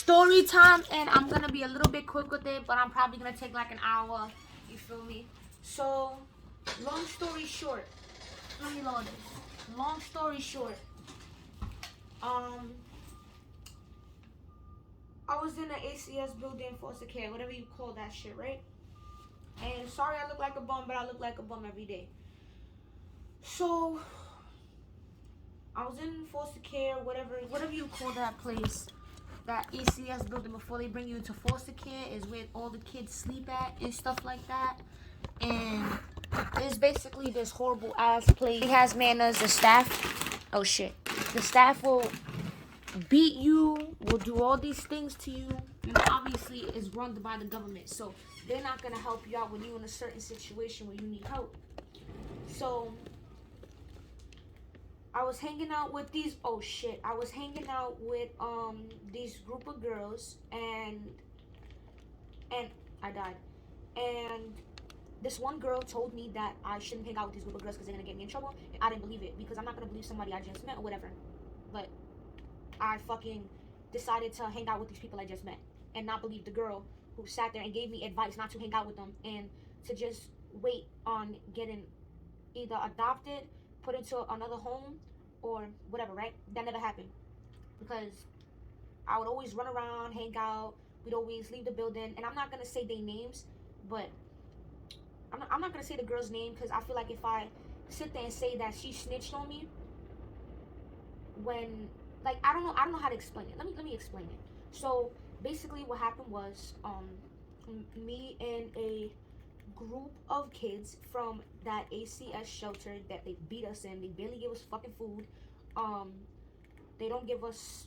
story time, and I'm gonna be a little bit quick with it, but I'm probably gonna take like an hour. You feel me? So, long story short, let me load this. Long story short, um, I was in the ACS building, foster care, whatever you call that shit, right? And sorry, I look like a bum, but I look like a bum every day. So, I was in foster care, whatever you call that place. That ACS building before they bring you into foster care is where all the kids sleep at and stuff like that. And it's basically this horrible ass place. It has manners. The staff, oh shit, the staff will beat you, will do all these things to you. And obviously, it's run by the government, so they're not gonna help you out when you're in a certain situation where you need help. So I was hanging out with these I was hanging out with these group of girls, and I died. And this one girl told me that I shouldn't hang out with these group of girls because they're gonna get me in trouble. And I didn't believe it because I'm not gonna believe somebody I just met or whatever. But I fucking decided to hang out with these people I just met and not believe the girl who sat there and gave me advice not to hang out with them and to just wait on getting either adopted, put into another home, or whatever, right? That never happened because I would always run around, hang out. We'd always leave the building, and I'm not gonna say their names, but I'm not gonna say the girl's name because I feel like if I sit there and say that she snitched on me, when like I don't know how to explain it. Let me explain it. So basically, what happened was me and a group of kids from that ACS shelter that they beat us in. They barely give us fucking food. Um, they don't give us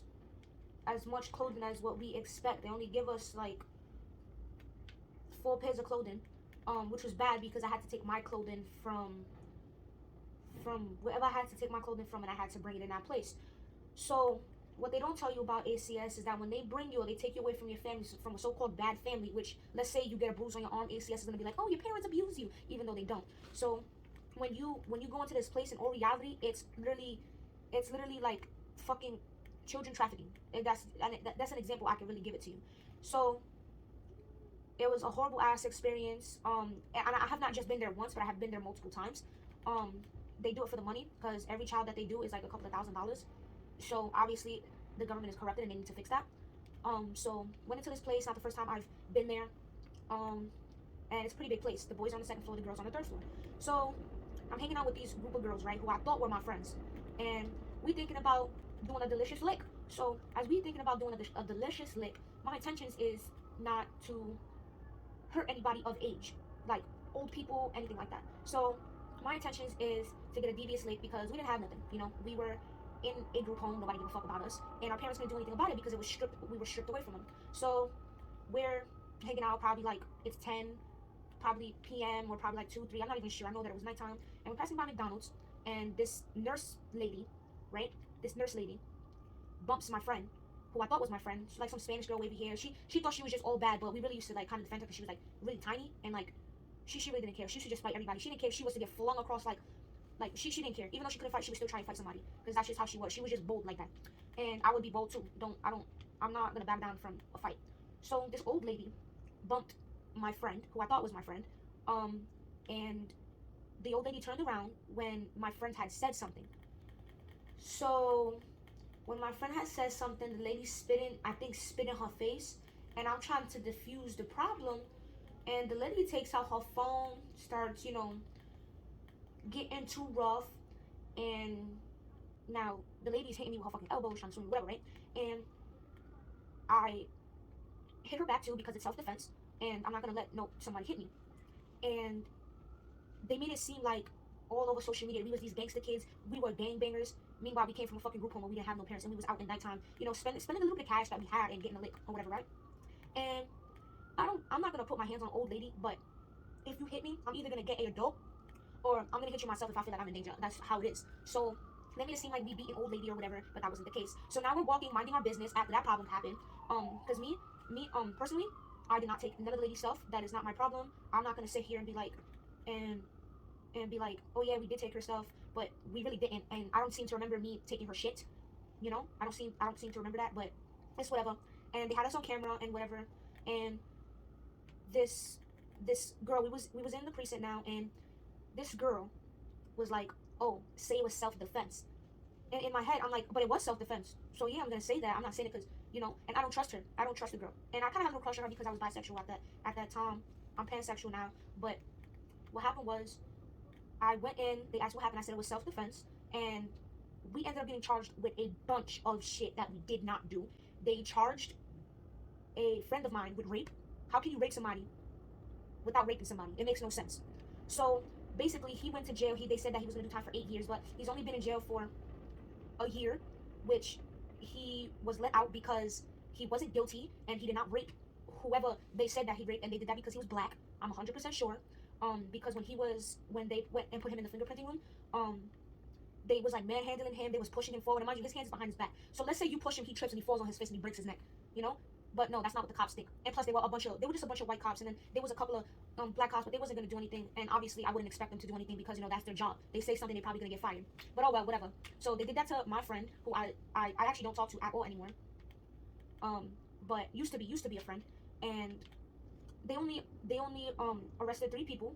as much clothing as what we expect. They only give us like 4 pairs of clothing, which was bad because I had to take my clothing from wherever I had to take my clothing from, and I had to bring it in that place. So what they don't tell you about ACS is that when they bring you or they take you away from your family, from a so-called bad family, which let's say you get a bruise on your arm, ACS is gonna be like, oh, your parents abuse you, even though they don't. So when you go into this place, in all reality, it's literally like fucking children trafficking. And that's an example I can really give it to you. So it was a horrible ass experience. And I have not just been there once, but I have been there multiple times. They do it for the money because every child that they do is like a couple of $1,000s. So obviously the government is corrupted and they need to fix that. So went into this place, not the first time I've been there. And it's a pretty big place. The boys are on the second floor, the girls on the third floor. So I'm hanging out with these group of girls, right, who I thought were my friends. And we thinking about doing a delicious lick. So as we thinking about doing a delicious lick, my intentions is not to hurt anybody of age, like old people, anything like that. So my intentions is to get a devious lick because we didn't have nothing. You know, we were in a group home, nobody gave a fuck about us, and our parents couldn't do anything about it because we were stripped away from them. So we're hanging out probably like it's 10, probably PM or probably like 2, 3. I'm not even sure. I know that it was nighttime, and we're passing by McDonald's, and this nurse lady, right? This nurse lady bumps my friend, who I thought was my friend. She's like some Spanish girl wavy hair. She thought she was just all bad, but we really used to like kind of defend her because she was like really tiny and like she really didn't care. She used to just fight everybody. She didn't care if she was to get flung across like she didn't care. Even though she couldn't fight, she was still trying to fight somebody because that's just how she was. She was just bold like that, and I would be bold too. I'm not gonna back down from a fight. So this old lady bumped my friend, who I thought was my friend, and the old lady turned around when my friend had said something. So when my friend had said something, the lady spit in her face, and I'm trying to diffuse the problem, and the lady takes out her phone, starts, getting too rough, and now the lady's hitting me with her fucking elbow, trying to swing me, whatever, right? And I hit her back too because it's self-defense, and I'm not gonna let somebody hit me. And they made it seem like all over social media we was these gangster kids, we were gangbangers. Meanwhile, we came from a fucking group home where we didn't have no parents, and we was out in nighttime, spending a little bit of cash that we had and getting a lick or whatever, right? And I'm not gonna put my hands on an old lady, but if you hit me, I'm either gonna get a adult or I'm gonna hit you myself if I feel like I'm in danger. That's how it is. So they made it seem like we beat an old lady or whatever, but that wasn't the case. So now we're walking, minding our business after that problem happened. Because me, personally, I did not take none of the lady's stuff. That is not my problem. I'm not gonna sit here and be like, oh yeah, we did take her stuff, but we really didn't. And I don't seem to remember me taking her shit. I don't seem to remember that, but it's whatever. and they had us on camera and whatever. And this this girl, we was in the precinct now, and this girl was like, "Oh, say it was self-defense." And in my head, I'm like, "But it was self-defense." So yeah, I'm gonna say that. I'm not saying it because and I don't trust her. I don't trust the girl, and I kind of have no crush on her because I was bisexual at that time. I'm pansexual now, but what happened was I went in. They asked what happened. I said it was self-defense, and we ended up getting charged with a bunch of shit that we did not do. They charged a friend of mine with rape. How can you rape somebody without raping somebody? It makes no sense. So basically, he went to jail. They said that he was going to do time for 8 years, but he's only been in jail for a year, which he was let out because he wasn't guilty and he did not rape whoever they said that he raped, and they did that because he was black. I'm 100% sure. Because when they went and put him in the fingerprinting room, they was like manhandling him. They was pushing him forward. And mind you, his hands behind his back. So let's say you push him, he trips and he falls on his fist and he breaks his neck. You know. But no, that's not what the cops think. And plus, they were just a bunch of white cops, and then there was a couple of black cops, but they wasn't gonna do anything. And obviously, I wouldn't expect them to do anything because that's their job. They say something, they're probably gonna get fired. But oh well, whatever. So they did that to my friend, who I actually don't talk to at all anymore. But used to be a friend, and they only arrested 3 people.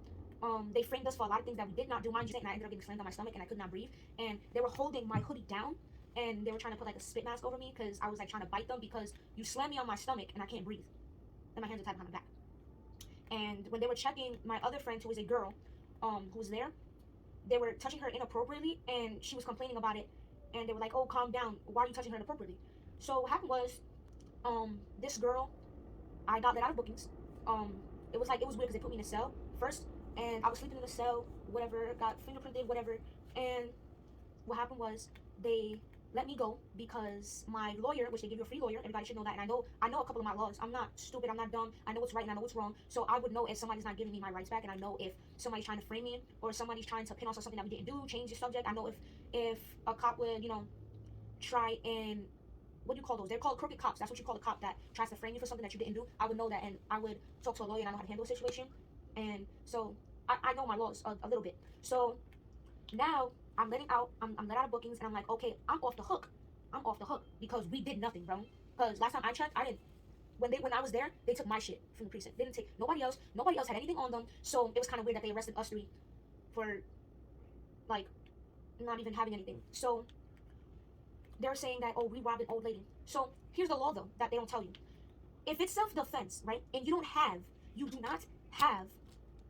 They framed us for a lot of things that we did not do. Mind you, and I ended up getting slammed on my stomach, and I could not breathe. And they were holding my hoodie down, and they were trying to put like a spit mask over me because I was like trying to bite them because you slammed me on my stomach and I can't breathe, and my hands are tied behind my back. And when they were checking my other friend, who was a girl, who was there, they were touching her inappropriately, and she was complaining about it. And they were like, "Oh, calm down. Why are you touching her inappropriately?" So what happened was, this girl, I got let out of bookings. It was weird because they put me in a cell first, and I was sleeping in the cell, whatever, got fingerprinted, whatever. And what happened was they let me go because my lawyer, which they give you a free lawyer, everybody should know that, and I know a couple of my laws. I'm not stupid, I'm not dumb. I know what's right and I know what's wrong. So I would know if somebody's not giving me my rights back, and I know if somebody's trying to frame me or somebody's trying to pin us on something that we didn't do, change the subject. I know if a cop would, try and, what do you call those? They're called crooked cops. That's what you call a cop that tries to frame you for something that you didn't do. I would know that, and I would talk to a lawyer, and I know how to handle a situation. And so I know my laws a little bit. So now I'm letting out. I'm let out of bookings, and I'm like, okay, I'm off the hook. I'm off the hook because we did nothing, bro. Because last time I checked, I didn't. When I was there, they took my shit from the precinct. They didn't take nobody else. Nobody else had anything on them. So it was kind of weird that they arrested us 3 for like not even having anything. So they're saying that, oh, we robbed an old lady. So here's the law though that they don't tell you. If it's self-defense, right, and you do not have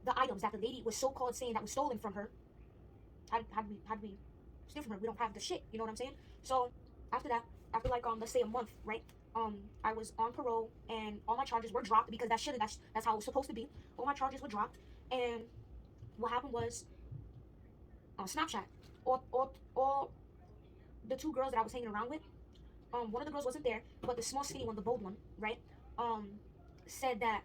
the items that the lady was so-called saying that was stolen from her. How do we steal from her? We don't have the shit. You know what I'm saying? So after that, after like let's say a month, right? I was on parole and all my charges were dropped because that's how it was supposed to be. All my charges were dropped, and what happened was on Snapchat, all the 2 girls that I was hanging around with, one of the girls wasn't there, but the small skinny one, the bold one, right? Said that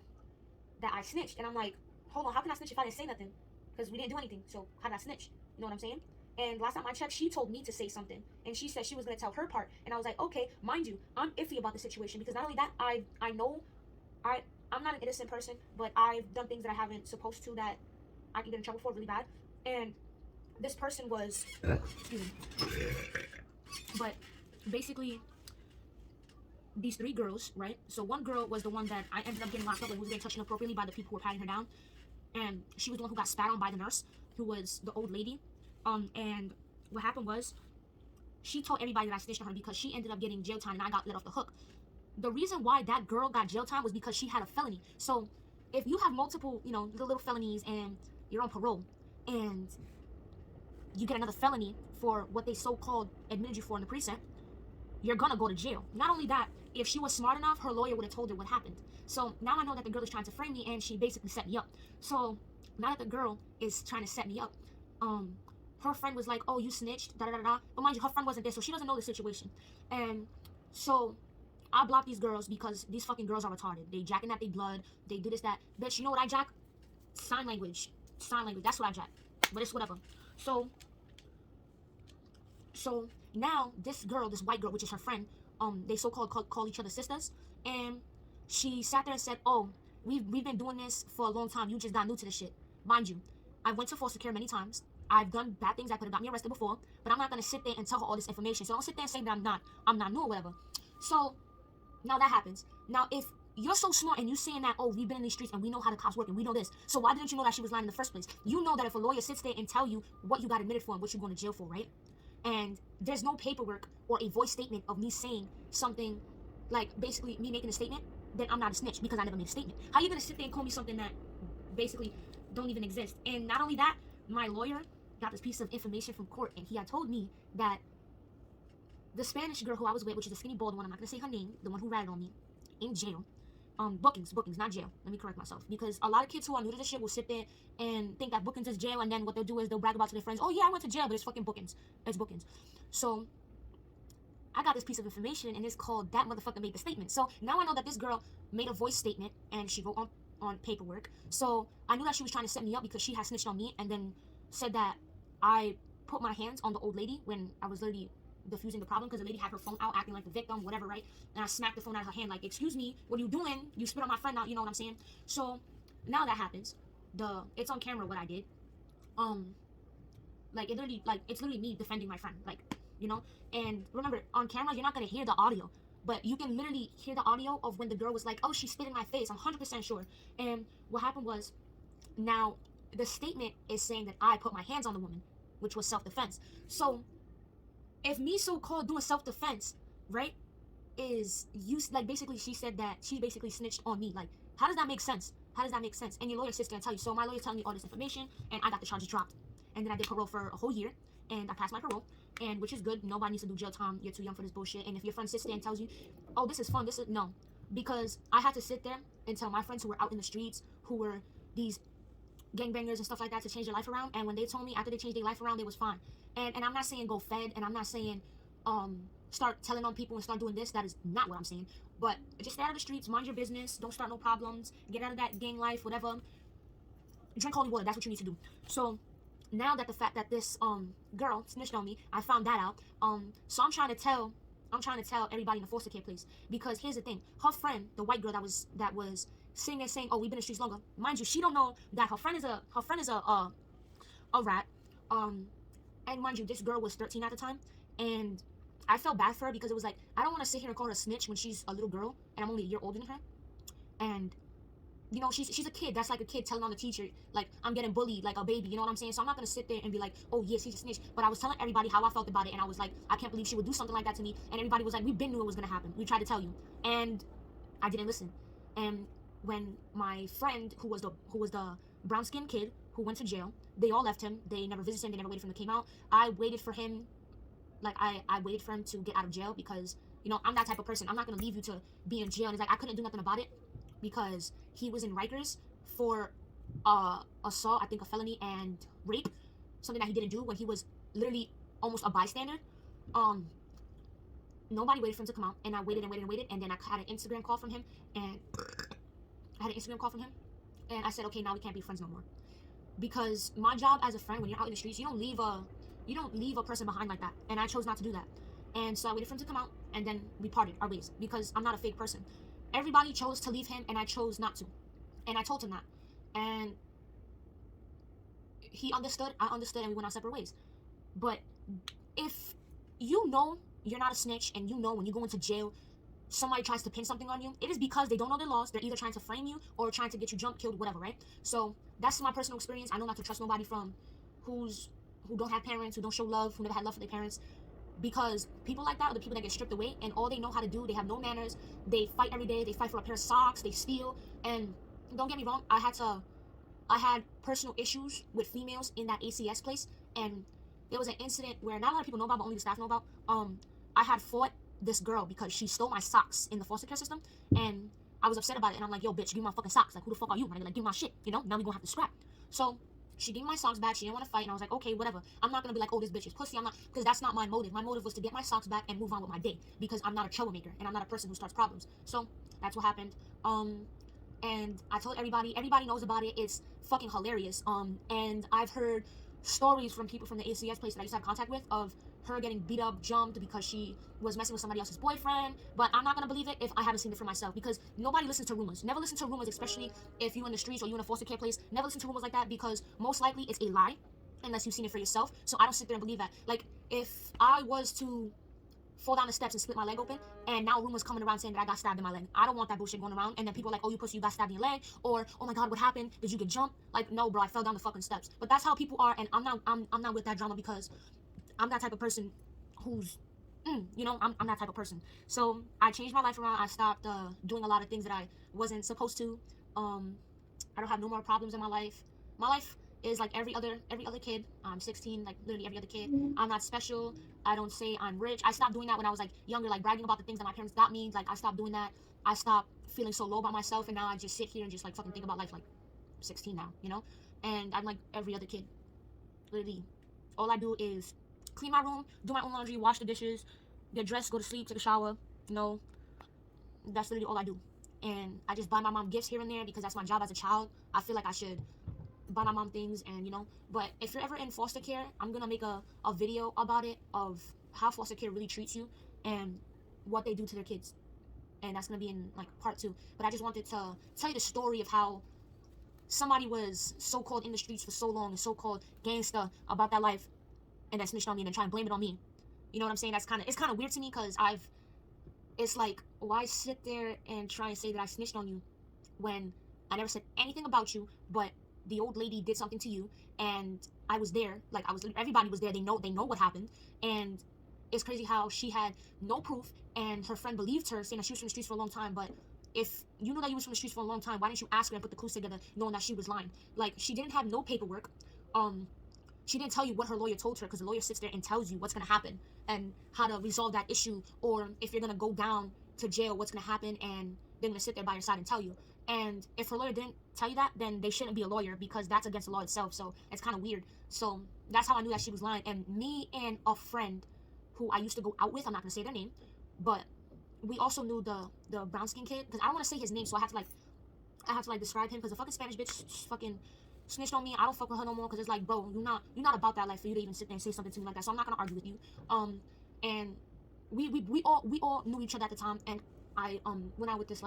I snitched, and I'm like, hold on, how can I snitch if I didn't say nothing? Because we didn't do anything. So how did I snitch? You know what I'm saying? And last time I checked, she told me to say something, and she said she was gonna tell her part. And I was like, okay, mind you, I'm iffy about the situation because not only that, I know I'm not an innocent person, but I've done things that I haven't supposed to that I can get in trouble for really bad. And this person was, excuse me, but basically these 3 girls, right? So one girl was the one that I ended up getting locked up with, who was getting touched inappropriately by the people who were patting her down, and she was the one who got spat on by the nurse, who was the old lady. And what happened was, she told everybody that I snitched on her because she ended up getting jail time and I got let off the hook. The reason why that girl got jail time was because she had a felony. So if you have multiple, little felonies and you're on parole and you get another felony for what they so-called admitted you for in the precinct, you're gonna go to jail. Not only that, if she was smart enough, her lawyer would have told her what happened. So now I know that the girl is trying to frame me, and she basically set me up. So now that the girl is trying to set me up, her friend was like, oh, you snitched, da da da da. But mind you, her friend wasn't there, so she doesn't know the situation. And so I block these girls because these fucking girls are retarded. They jacking at their blood. They do this, that. Bitch, you know what I jack? Sign language. Sign language. That's what I jack. But it's whatever. So now this girl, this white girl, which is her friend, they so-called call each other sisters, and she sat there and said, oh, we've been doing this for a long time. You just got new to this shit. Mind you, I went to foster care many times. I've done bad things that could have got me arrested before, but I'm not gonna sit there and tell her all this information. So don't sit there and say that I'm not new or whatever. So Now that happens. Now, if you're so smart and you saying that, oh, we've been in these streets and we know how the cops work and we know this, so why didn't you know that she was lying in the first place? You know that if a lawyer sits there and tell you what you got admitted for and what you're going to jail for, right? And there's no paperwork or a voice statement of me saying something, like basically me making a statement, then I'm not a snitch because I never made a statement. How are you going to sit there and call me something that basically don't even exist? And not only that, my lawyer got this piece of information from court, and he had told me that the Spanish girl who I was with, which is the skinny bald one, I'm not gonna say her name, the one who ratted on me, in jail. Bookings, not jail. Let me correct myself, because a lot of kids who are new to this shit will sit there and think that bookings is jail, and then what they'll do is they'll brag about to their friends, oh yeah, I went to jail, but it's fucking bookings. It's bookings. So I got this piece of information, and it's called That Motherfucker Made the Statement. So now I know that this girl made a voice statement, and she wrote on paperwork. So I knew that she was trying to set me up because she had snitched on me, and then said that I put my hands on the old lady when I was literally diffusing the problem, because the lady had her phone out acting like the victim, whatever, right? And I smacked the phone out of her hand like, excuse me, what are you doing? You spit on my friend now, you know what I'm saying? So now that happens. It's on camera what I did. Like it's literally me defending my friend, like, you know? And remember, on camera you're not gonna hear the audio, but you can literally hear the audio of when the girl was like, oh, she spit in my face, I'm 100% sure. And what happened was, now the statement is saying that I put my hands on the woman, which was self-defense. So if me so-called doing self-defense, right, is used, like, basically she said that she basically snitched on me, like, how does that make sense? How does that make sense? And your lawyer sits there and tell you. So my lawyer's telling me all this information, and I got the charges dropped. And then I did parole for a whole year, and I passed my parole, and which is good. Nobody needs to do jail time. You're too young for this bullshit. And if your friend sits there and tells you, oh, this is fun, this is, no. Because I had to sit there and tell my friends who were out in the streets, who were these gangbangers and stuff like that, to change their life around. And when they told me after they changed their life around, they was fine. And I'm not saying go fed, and I'm not saying start telling on people and start doing this. That is not what I'm saying. But just stay out of the streets, mind your business, don't start no problems, get out of that gang life, whatever. Drink holy water, that's what you need to do. So now that the fact that this girl snitched on me, I found that out. So I'm trying to tell everybody in the foster care place, because here's the thing, her friend, the white girl that was sitting there saying, oh, we've been in the streets longer, mind you, she don't know that her friend is a rat. And mind you, this girl was 13 at the time, and I felt bad for her, because it was like, I don't want to sit here and call her a snitch when she's a little girl and I'm only a year older than her. And you know, she's a kid. That's like a kid telling on the teacher, like, I'm getting bullied like a baby, you know what I'm saying? So I'm not gonna sit there and be like, oh yes, he's a snitch. But I was telling everybody how I felt about it, and I was like, I can't believe she would do something like that to me. And everybody was like, we been knew it was gonna happen, we tried to tell you. And I didn't listen. And when my friend, who was the brown skinned kid who went to jail, they all left him, they never visited him, they never waited for him to come out. I waited for him, like, I waited for him to get out of jail, because, you know, I'm that type of person. I'm not gonna leave you to be in jail. And it's like, I couldn't do nothing about it, because he was in Rikers for assault, I think a felony, and rape, something that he didn't do, when he was literally almost a bystander. Nobody waited for him to come out, and I waited and waited and waited, and then I had an Instagram call from him, and I said, okay, now we can't be friends no more, because my job as a friend, when you're out in the streets, you don't leave a person behind like that, and I chose not to do that. And so I waited for him to come out, and then we parted our ways, because I'm not a fake person. Everybody chose to leave him, and I chose not to. And I told him that. And he understood, I understood, and we went our separate ways. But if you know you're not a snitch, and you know when you go into jail, somebody tries to pin something on you, it is because they don't know their laws. They're either trying to frame you or trying to get you jumped, killed, whatever, right? So that's my personal experience. I know not to trust nobody who don't have parents, who don't show love, who never had love for their parents. Because people like that are the people that get stripped away, and all they know how to do, they have no manners, they fight every day, they fight for a pair of socks, they steal. And don't get me wrong, I had personal issues with females in that ACS place, and there was an incident where not a lot of people know about, but only the staff know about. I had fought this girl because she stole my socks in the foster care system, and I was upset about it, and I'm like, yo, bitch, give me my fucking socks. Like, who the fuck are you? And I'm like, give me my shit, you know? Now we gonna have to scrap. So she gave me my socks back. She didn't want to fight, and I was like, okay, whatever. I'm not gonna be like, oh, this bitch is pussy. I'm not, because that's not my motive. My motive was to get my socks back and move on with my day, because I'm not a troublemaker, and I'm not a person who starts problems. So that's what happened. And I told everybody knows about it. It's fucking hilarious. And I've heard stories from people from the ACS place that I used to have contact with, of her getting beat up, jumped, because she was messing with somebody else's boyfriend. But I'm not gonna believe it if I haven't seen it for myself, because nobody listens to rumors. Never listen to rumors, especially if you're in the streets or you're in a foster care place. Never listen to rumors like that, because most likely it's a lie unless you've seen it for yourself. So I don't sit there and believe that. Like, if I was to fall down the steps and split my leg open, and now rumors coming around saying that I got stabbed in my leg. I don't want that bullshit going around, and then people are like, oh, you pussy, you got stabbed in your leg, or oh my god, what happened? Did you get jumped? Like, no, bro, I fell down the fucking steps. But that's how people are, and I'm not with that drama because I'm that type of person who's I'm that type of person. So I changed my life around. I stopped doing a lot of things that I wasn't supposed to. I don't have no more problems in my life. My life is like every other kid. I'm 16, like literally every other kid. I'm not special. I don't say I'm rich. I stopped doing that when I was like younger, like bragging about the things that my parents got me. Like I stopped doing that. I stopped feeling so low about myself, and now I just sit here and just like fucking think about life. Like 16 now. And I'm like every other kid. Literally, all I do is clean my room, do my own laundry, wash the dishes, get dressed, go to sleep, take a shower. That's literally all I do. And I just buy my mom gifts here and there because that's my job as a child. I feel like I should buy my mom things, and but if you're ever in foster care, I'm gonna make a video about it, of how foster care really treats you and what they do to their kids. And that's gonna be in like part 2. But I just wanted to tell you the story of how somebody was so-called in the streets for so long and so-called gangster about that life, and then snitched on me and then try and blame it on me. You know what I'm saying? It's kind of weird to me because it's like, why sit there and try and say that I snitched on you when I never said anything about you, but the old lady did something to you, and I was there. Like everybody was there. They know what happened, and it's crazy how she had no proof, and her friend believed her, saying that she was from the streets for a long time. But if you knew that you was from the streets for a long time, why didn't you ask her and put the clues together, knowing that she was lying? Like, she didn't have no paperwork. She didn't tell you what her lawyer told her, because the lawyer sits there and tells you what's going to happen and how to resolve that issue, or if you're going to go down to jail, what's going to happen, and they're going to sit there by your side and tell you. And if her lawyer didn't tell you that, then they shouldn't be a lawyer, because that's against the law itself. So it's kind of weird. So that's how I knew that she was lying. And me and a friend who I used to go out with, I'm not going to say their name, but we also knew the brown skin kid, because I don't want to say his name, so I have to like describe him, because the fucking Spanish bitch fucking snitched on me. I don't fuck with her no more, because it's like, bro, you're not about that life for you to even sit there and say something to me like that. So I'm not gonna argue with you. And we all knew each other at the time, and I went out with this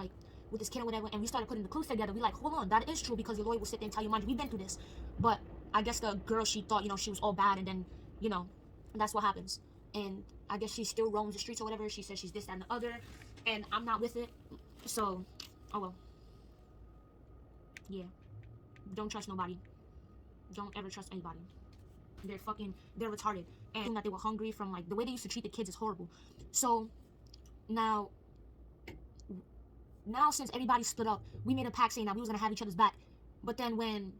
kid or whatever, and we started putting the clues together. We like, hold on, that is true, because your lawyer will sit there and tell you, mind you, we've been through this. But I guess the girl, she thought, she was all bad, and then, that's what happens. And I guess she still roams the streets or whatever. She says she's this, that, and the other, and I'm not with it. So, oh well. Yeah. Don't trust nobody. Don't ever trust anybody. They're retarded. And that they were hungry from, like, the way they used to treat the kids is horrible. So, now since everybody split up, we made a pact saying that we was gonna have each other's back. But then when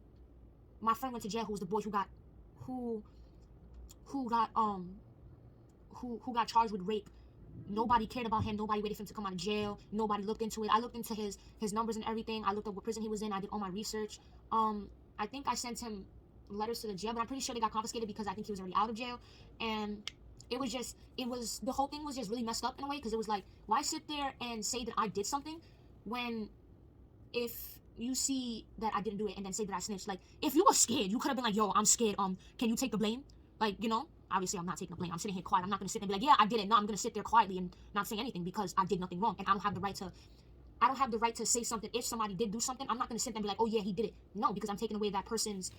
my friend went to jail, who was the boy who got charged with rape, nobody cared about him. Nobody waited for him to come out of jail. Nobody looked into it. I looked into his numbers and everything. I looked up what prison he was in. I did all my research. I think I sent him letters to the jail, but I'm pretty sure they got confiscated because I think he was already out of jail. And the whole thing was just really messed up in a way, because it was like, why sit there and say that I did something when, if you see that I didn't do it and then say that I snitched, like, if you were scared, you could have been like, yo, I'm scared, can you take the blame? Like, obviously I'm not taking the blame. I'm sitting here quiet. I'm not going to sit there and be like, yeah, I did it. No, I'm going to sit there quietly and not say anything, because I did nothing wrong, and I don't have the right to say something. If somebody did do something, I'm not going to sit there and be like, oh yeah, he did it. No, because I'm taking away that person's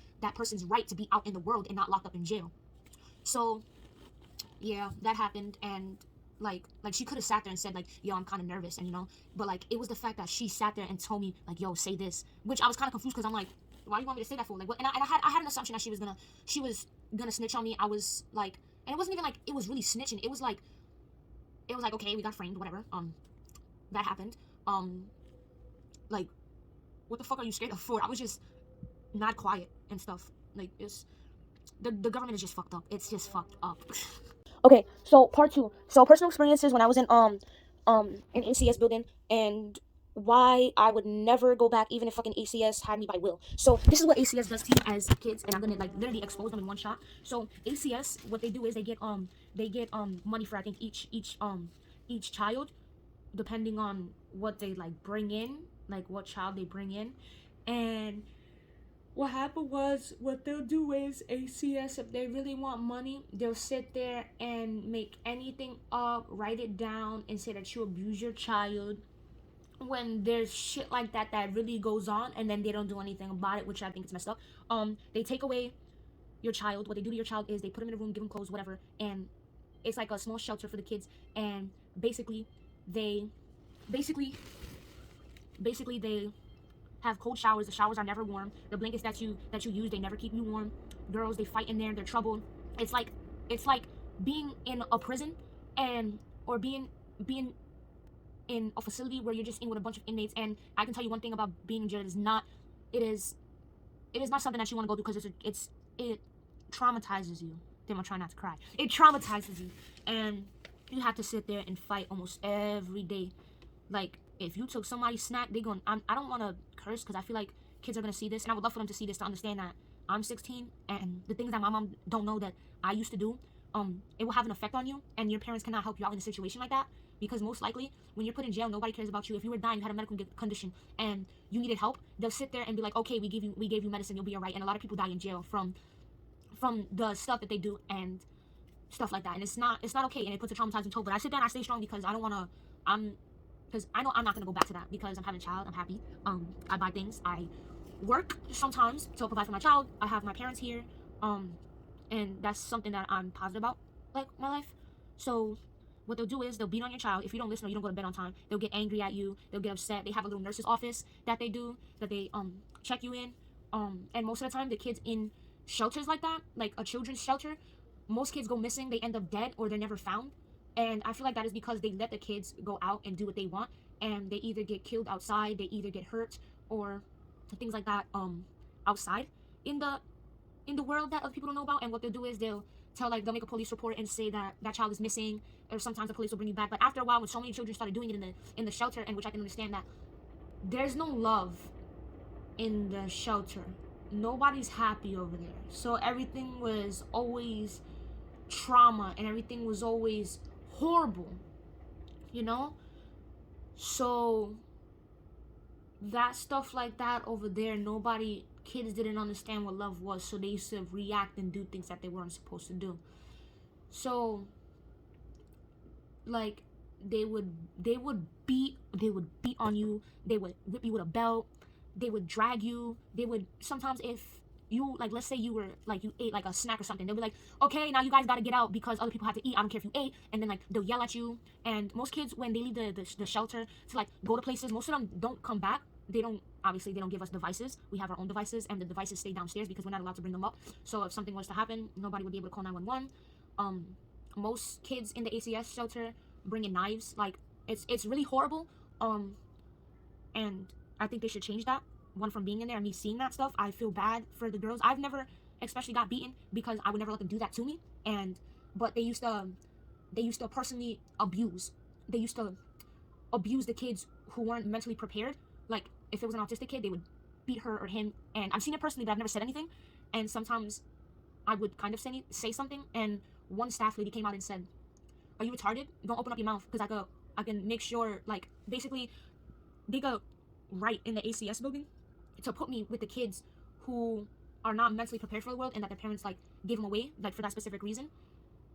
right to be out in the world and not locked up in jail. So yeah, that happened. And like she could have sat there and said like, yo, I'm kind of nervous, and but like, it was the fact that she sat there and told me like, yo, say this, which I was kind of confused, because I'm like, why do you want me to say that for? Like, what? And I had an assumption that she was gonna snitch on me. I was like, and it wasn't even like it was really snitching. It was like, okay, we got framed, whatever. That happened. Like, what the fuck are you scared of for? I was just not quiet and stuff. Like, it's the government is just fucked up. It's just fucked up. Okay, so part 2. So personal experiences when I was in an ACS building, and why I would never go back even if fucking ACS had me by will. So this is what ACS does to you as kids, and I'm gonna like literally expose them in one shot. So ACS, what they do is they get money for, I think, each child, depending on what they like bring in, like what child they bring in. And what happened was, what they'll do is, ACS, if they really want money, they'll sit there and make anything up, write it down, and say that you abuse your child, when there's shit like that really goes on, and then they don't do anything about it, which I think is messed up. They take away your child. What they do to your child is they put him in a room, give him clothes, whatever, and it's like a small shelter for the kids, and basically they basically basically they have cold showers. The showers are never warm. The blankets that you use, they never keep you warm. Girls, they fight in there. They're trouble. It's like it's like being in a prison, and or being in a facility where you're just in with a bunch of inmates. And I can tell you one thing about being in jail: it is it is not something that you want to go through, because it traumatizes you. Damn, I'm trying not to cry. It traumatizes you, and you have to sit there and fight almost every day. Like, if you took somebody's snack, they going. I don't want to curse, because I feel like kids are gonna see this, and I would love for them to see this to understand that I'm 16, and the things that my mom don't know that I used to do, it will have an effect on you, and your parents cannot help you out in a situation like that, because most likely when you're put in jail, nobody cares about you. If you were dying, you had a medical condition, and you needed help, they'll sit there and be like, okay, we gave you medicine, you'll be alright. And a lot of people die in jail from the stuff that they do and stuff like that, and it's not okay, and it puts a traumatizing toll. But I sit there and I stay strong, because I don't want to. Because I know I'm not gonna go back to that, because I'm having a child. I'm happy. I buy things. I work sometimes to provide for my child. I have my parents here, and that's something that I'm positive about, like my life. So what they'll do is they'll beat on your child if you don't listen or you don't go to bed on time. They'll get angry at you. They'll get upset. They have a little nurse's office that they do, that they check you in. And most of the time, the kids in shelters like that, like a children's shelter, most kids go missing. They end up dead, or they're never found. And I feel like that is because they let the kids go out and do what they want, and they either get killed outside, they either get hurt, or things like that outside in the world that other people don't know about. And what they'll do is they'll make a police report and say that that child is missing, or sometimes the police will bring you back. But after a while, when so many children started doing it in the shelter, and which I can understand, that there's no love in the shelter. Nobody's happy over there. So everything was always trauma, and everything was always horrible, you know? So that stuff like that over there, kids didn't understand what love was, so they used to react and do things that they weren't supposed to do. So like they would beat on you, they would whip you with a belt, they would drag you, they would sometimes, if you, like, let's say you ate like a snack or something, they'll be like, okay, now you guys got to get out because other people have to eat. I don't care if you ate. And then, like, they'll yell at you. And most kids, when they leave the shelter to, like, go to places, most of them don't come back. They don't give us devices. We have our own devices, and the devices stay downstairs because we're not allowed to bring them up. So if something was to happen, nobody would be able to call 911. Most kids in the ACS shelter bring in knives. Like, it's really horrible. And I think they should change that. One, from being in there and me seeing that stuff, I feel bad for the girls. I've never especially got beaten, because I would never let them do that to me. But they used to personally abuse. They used to abuse the kids who weren't mentally prepared. Like, if it was an autistic kid, they would beat her or him. And I've seen it personally, but I've never said anything. And sometimes I would kind of say something. And one staff lady came out and said, "Are you retarded? Don't open up your mouth, because I can make sure." Like, basically, they go right in the ACS building to put me with the kids who are not mentally prepared for the world, and that their parents, like, gave them away, like, for that specific reason.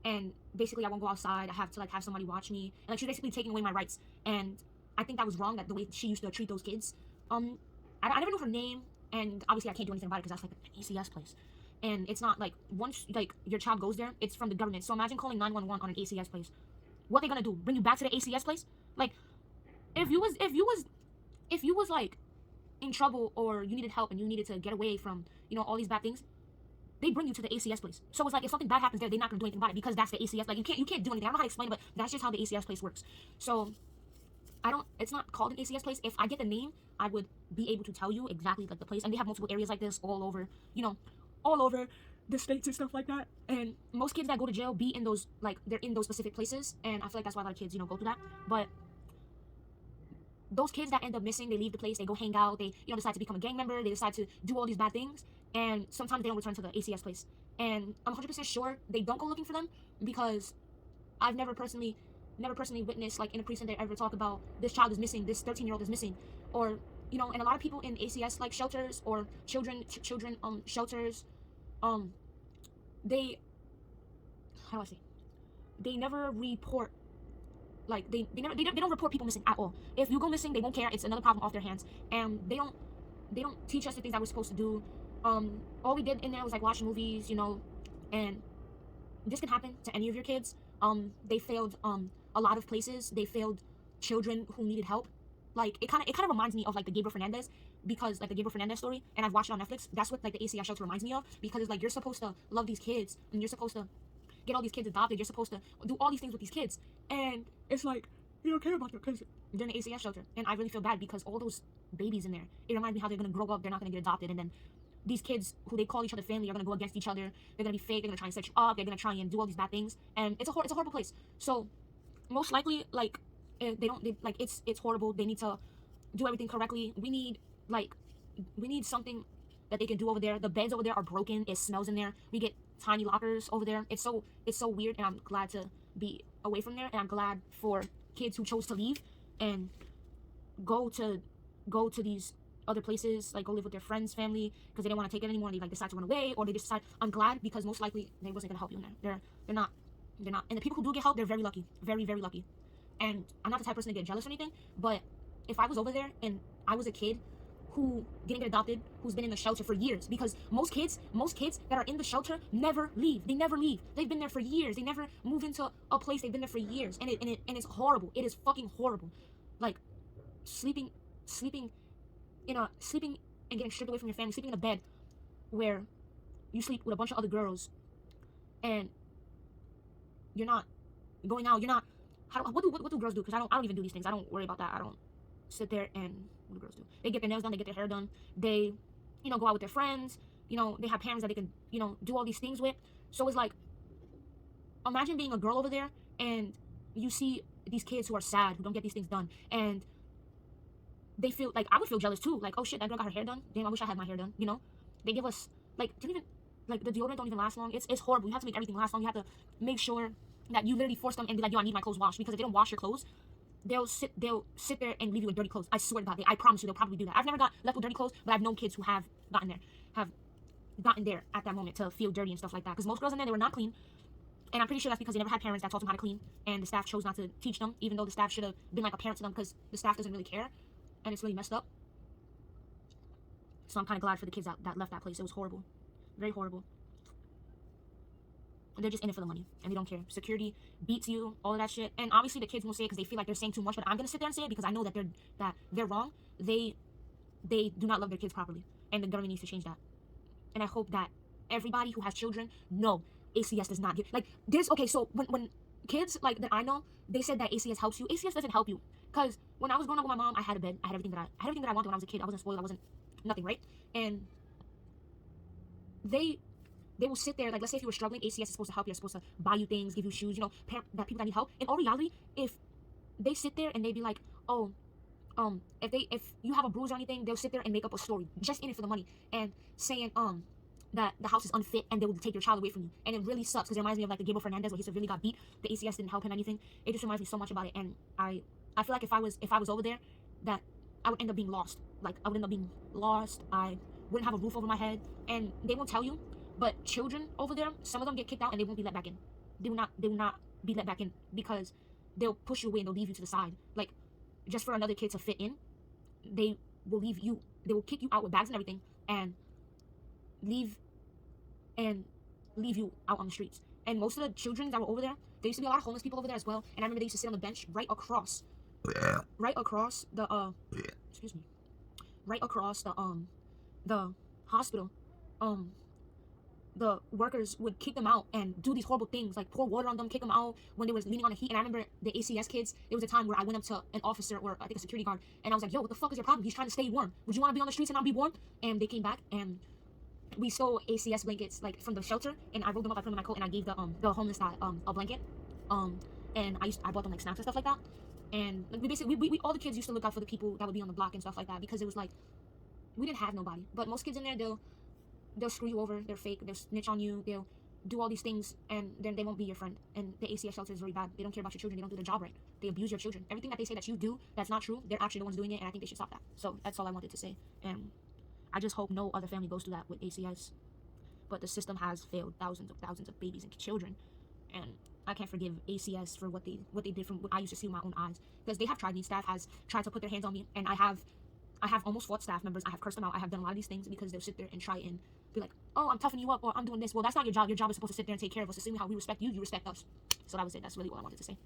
And basically, I won't go outside. I have to, like, have somebody watch me. And, like, she's basically taking away my rights. And I think that was wrong, that the way she used to treat those kids. I never knew her name, and obviously I can't do anything about it, because that's, like, an ACS place. And it's not, like, once, like, your child goes there, it's from the government. So imagine calling 911 on an ACS place. What are they gonna do? Bring you back to the ACS place? Like, if you was like in trouble, or you needed help and you needed to get away from, all these bad things, they bring you to the ACS place. So it's like, if something bad happens there, they're not gonna do anything about it, because that's the ACS. Like, you can't do anything. I don't know how to explain it, but that's just how the ACS place works. So it's not called an ACS place. If I get the name, I would be able to tell you exactly, like, the place. And they have multiple areas like this all over the states and stuff like that. And most kids that go to jail be in those, like, they're in those specific places. And I feel like that's why a lot of kids, go through that. But those kids that end up missing, they leave the place, they go hang out, they, decide to become a gang member, they decide to do all these bad things, and sometimes they don't return to the ACS place. And I'm 100% sure they don't go looking for them, because I've never personally witnessed, like, in a precinct, they ever talk about, this child is missing, this 13-year-old is missing, or, and a lot of people in ACS, like, shelters, or children shelters, they never report. Like, they don't report people missing at all. If you go missing, they won't care. It's another problem off their hands. And they don't teach us the things that we're supposed to do. All we did in there was, like, watch movies, and this can happen to any of your kids. They failed a lot of places. They failed children who needed help. Like it kind of reminds me of like the Gabriel Fernandez, because like the Gabriel Fernandez story, and I've watched it on Netflix. That's what like the ACS shelter reminds me of, because it's like you're supposed to love these kids and you're supposed to get all these kids adopted. You're supposed to do all these things with these kids, and it's like you don't care about them because they're in the ACS shelter. And I really feel bad because all those babies in there, it reminds me how they're gonna grow up. They're not gonna get adopted, and then these kids who they call each other family are gonna go against each other. They're gonna be fake. They're gonna try and set you up. They're gonna try and do all these bad things, and it's a horrible place. So most likely, like it's horrible. They need to do everything correctly. We need something that they can do over there. The beds over there are broken. It smells in there. We get tiny lockers over there. It's so weird, and I'm glad to be away from there, and I'm glad for kids who chose to leave and go to these other places, like go live with their friends' family because they didn't want to take it anymore, and they like decide to run away, or they just decide. I'm glad, because most likely they wasn't gonna help you in there. They're not. And the people who do get help, they're very lucky, very very lucky. And I'm not the type of person to get jealous or anything, but if I was over there and I was a kid who didn't get adopted, who's been in the shelter for years, because most kids that are in the shelter never leave. They never leave. They've been there for years. They never move into a place. They've been there for years, and it's horrible. It is fucking horrible. Like sleeping and getting stripped away from your family, sleeping in a bed where you sleep with a bunch of other girls, and you're not going out. You're not. What do girls do? Because I don't even do these things. I don't worry about that. I don't sit there and what do girls do? They get their nails done. They get their hair done. They, go out with their friends. They have parents that they can, do all these things with. So it's like, imagine being a girl over there and you see these kids who are sad, who don't get these things done, and they feel like, I would feel jealous too. Like, oh shit, that girl got her hair done. Damn, I wish I had my hair done. They give us like, didn't even like the deodorant don't even last long. It's horrible. You have to make everything last long. You have to make sure that you literally force them and be like, yo, I need my clothes washed, because if they don't wash your clothes, they'll sit there and leave you with dirty clothes. I swear to God, I promise you, they'll probably do that. I've never got left with dirty clothes, but I've known kids who have gotten there at that moment to feel dirty and stuff like that. Because most girls in there, they were not clean, and I'm pretty sure that's because they never had parents that taught them how to clean, and the staff chose not to teach them, even though the staff should have been like a parent to them, because the staff doesn't really care, and it's really messed up. So I'm kind of glad for the kids that left that place. It was horrible, very horrible. They're just in it for the money, and they don't care. Security beats you, all of that shit. And obviously the kids won't say it because they feel like they're saying too much, but I'm gonna sit there and say it because I know that they're wrong. They do not love their kids properly, and the government needs to change that. And I hope that everybody who has children know ACS does not give, like, okay, so when kids like that I know, they said that ACS helps you. ACS doesn't help you, because when I was growing up with my mom, I had a bed, I had everything that I wanted when I was a kid. I wasn't spoiled, I wasn't nothing, right? And they will sit there, like, let's say if you were struggling, ACS is supposed to help you, supposed to buy you things, give you shoes, that people that need help. In all reality, if they sit there and they be like, oh, if you have a bruise or anything, they'll sit there and make up a story, just in it for the money, and saying, that the house is unfit, and they will take your child away from you. And it really sucks, because it reminds me of, like, the Gabriel Fernandez, where he severely got beat. The ACS didn't help him anything. It just reminds me so much about it, and I feel like if I was over there, that I would end up being lost. Like, I would end up being lost. I wouldn't have a roof over my head, and they won't tell you, but children over there, some of them get kicked out and they won't be let back in. They will not be let back in, because they'll push you away and they'll leave you to the side. Like, just for another kid to fit in, they will leave you. They will kick you out with bags and everything, and leave you out on the streets. And most of the children that were over there, there used to be a lot of homeless people over there as well. And I remember they used to sit on the bench right across the excuse me, right across the hospital. The workers would kick them out and do these horrible things, like pour water on them, kick them out when they was leaning on the heat. And I remember the ACS kids, there was a time where I went up to an officer, or I think a security guard, and I was like, yo, what the fuck is your problem? He's trying to stay warm. Would you want to be on the streets and not be warm? And they came back, and we stole ACS blankets, like, from the shelter, and I rolled them up, I put them in my coat, and I gave the homeless guy a blanket. And I bought them, like, snacks and stuff like that. And, like, we all the kids used to look out for the people that would be on the block and stuff like that, because it was like, we didn't have nobody. But most kids in there, they'll screw you over, they're fake, they'll snitch on you, they'll do all these things, and then they won't be your friend. And the ACS shelter is very bad. They don't care about your children, they don't do their job right. They abuse your children. Everything that they say that you do that's not true, they're actually the ones doing it, and I think they should stop that. So that's all I wanted to say. And I just hope no other family goes through that with ACS. But the system has failed thousands of babies and children, and I can't forgive ACS for what they did from what I used to see with my own eyes, because they have tried. These staff has tried to put their hands on me, and I have I have almost fought staff members. I have cursed them out. I have done a lot of these things because they'll sit there and try and be like, oh, I'm toughing you up, or I'm doing this. Well, that's not your job. Your job is supposed to sit there and take care of us. The same how we respect you, you respect us. So that was it. That's really all I wanted to say.